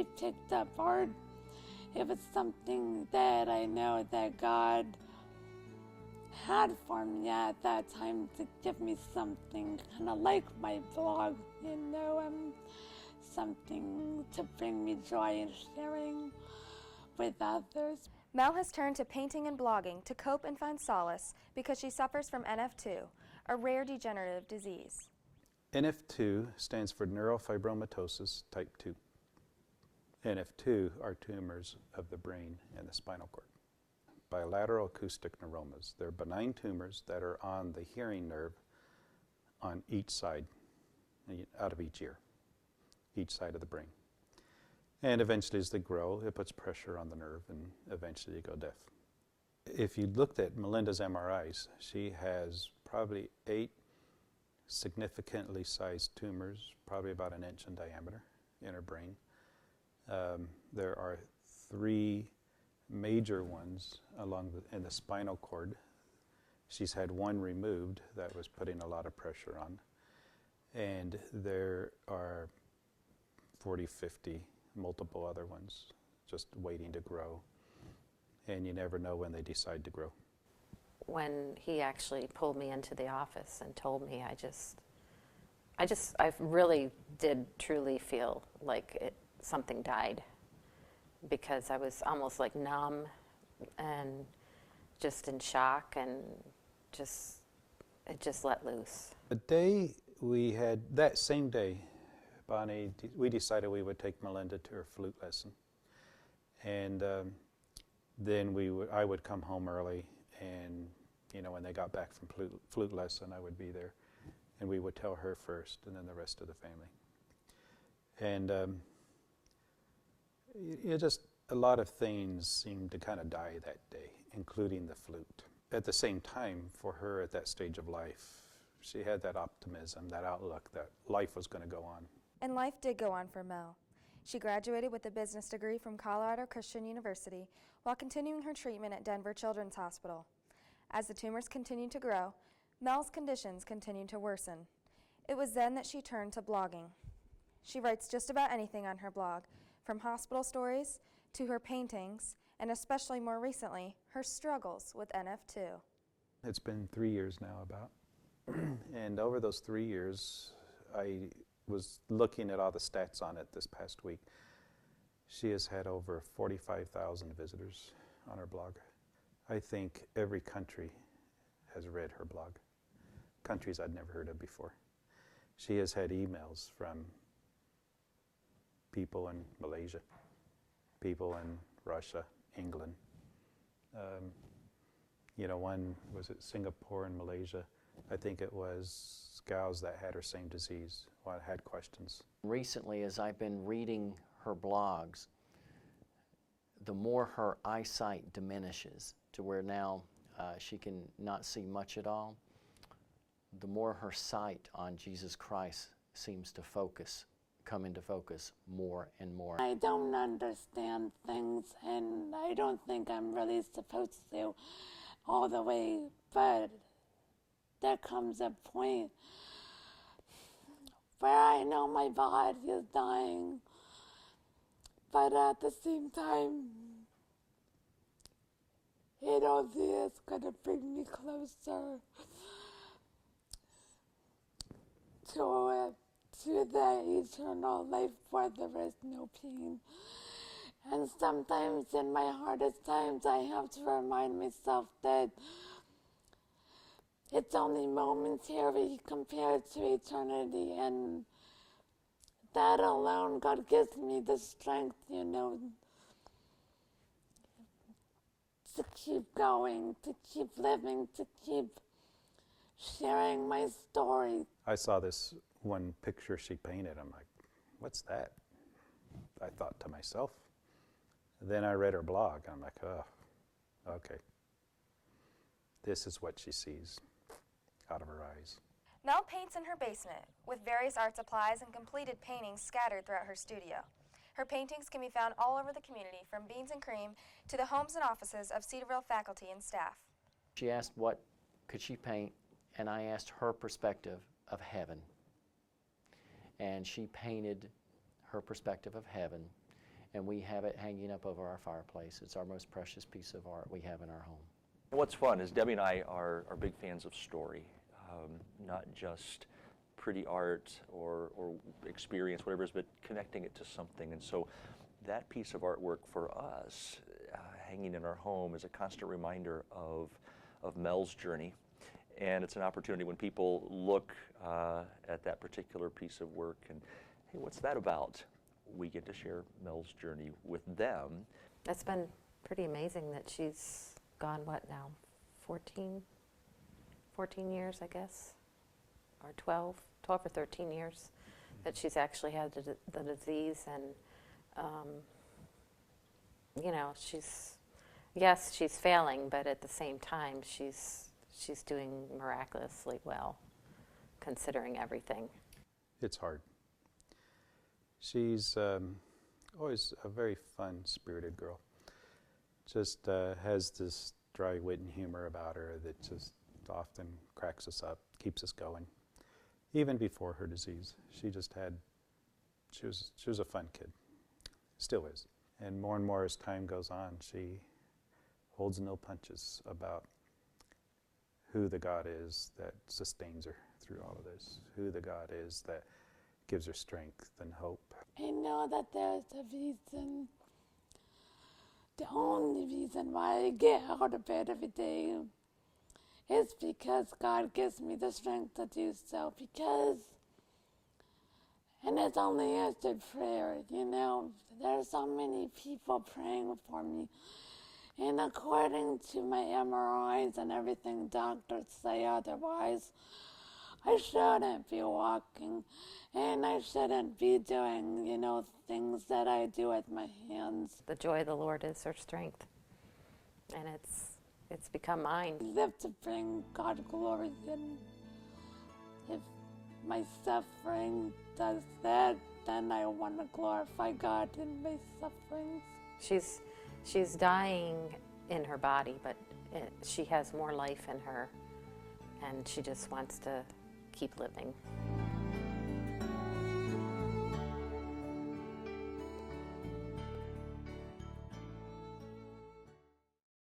I picked up art, it was something that I know that God had for me at that time to give me something kind of like my blog, something to bring me joy and sharing with others. Mel has turned to painting and blogging to cope and find solace because she suffers from NF2, a rare degenerative disease. NF2 stands for neurofibromatosis type 2. NF2 are tumors of the brain and the spinal cord. Bilateral acoustic neuromas. They're benign tumors that are on the hearing nerve on each side, out of each ear, each side of the brain. And eventually as they grow, it puts pressure on the nerve and eventually you go deaf. If you looked at Melinda's MRIs, she has probably 8 significantly sized tumors, probably about 1 inch in diameter in her brain. There are 3 major ones in the spinal cord. She's had 1 removed that was putting a lot of pressure on. And there are 40, 50 multiple other ones just waiting to grow. And you never know when they decide to grow. When he actually pulled me into the office and told me, I really did truly feel like something died, because I was almost like numb and just in shock, and it just let loose. The day we had, that same day, Bonnie, we decided we would take Melinda to her flute lesson. And then I would come home early, and when they got back from flute lesson, I would be there. And we would tell her first, and then the rest of the family. And just a lot of things seemed to kind of die that day, including the flute. At the same time, for her at that stage of life, she had that optimism, that outlook that life was going to go on. And life did go on for Mel. She graduated with a business degree from Colorado Christian University while continuing her treatment at Denver Children's Hospital. As the tumors continued to grow, Mel's conditions continued to worsen. It was then that she turned to blogging. She writes just about anything on her blog, from hospital stories to her paintings, and especially more recently, her struggles with NF2. It's been 3 years now about. And over those 3 years, I was looking at all the stats on it this past week. She has had over 45,000 visitors on her blog. I think every country has read her blog. Countries I'd never heard of before. She has had emails from people in Malaysia, people in Russia, England. One was it Singapore and Malaysia. I think it was gals that had her same disease, had questions. Recently, as I've been reading her blogs, the more her eyesight diminishes to where now she can not see much at all, the more her sight on Jesus Christ seems to come into focus more and more. I don't understand things, and I don't think I'm really supposed to all the way, but there comes a point where I know my body is dying, but at the same time, it only is going to bring me closer to the eternal life where there is no pain. And sometimes in my hardest times, I have to remind myself that it's only momentary compared to eternity, and that alone, God gives me the strength, to keep going, to keep living, to keep sharing my story. I saw this one picture she painted. I'm like, what's that? I thought to myself. Then I read her blog. I'm like, oh, okay. This is what she sees out of her eyes. Mel paints in her basement with various art supplies and completed paintings scattered throughout her studio. Her paintings can be found all over the community, from Beans and Cream to the homes and offices of Cedarville faculty and staff. She asked what could she paint, and I asked her perspective of heaven. And she painted her perspective of heaven, and we have it hanging up over our fireplace. It's our most precious piece of art we have in our home. What's fun is Debbie and I are big fans of story, not just pretty art or experience, whatever it is, but connecting it to something. And so that piece of artwork for us, hanging in our home, is a constant reminder of Mel's journey. And it's an opportunity when people look at that particular piece of work and, hey, what's that about? We get to share Mel's journey with them. It's been pretty amazing that she's gone, what now, 14 years, I guess, or 12 or 13 years that she's actually had the disease. And, you know, she's failing, but at the same time, she's doing miraculously well, considering everything. It's hard. She's always a very fun, spirited girl. Just has this dry wit and humor about her that just often cracks us up, keeps us going. Even before her disease, she was a fun kid, still is. And more as time goes on, she holds no punches about who the God is that sustains her through all of this, who the God is that gives her strength and hope. I know that there's a reason, the only reason why I get out of bed every day is because God gives me the strength to do so, and it's only answered prayer, you know. There's so many people praying for me, and according to my MRIs and everything, doctors say otherwise. I shouldn't be walking, and I shouldn't be doing, you know, things that I do with my hands. The joy of the Lord is her strength, and it's become mine. I live to bring God glory, and if my suffering does that, then I want to glorify God in my sufferings. She's dying in her body, but she has more life in her, and she just wants to keep living.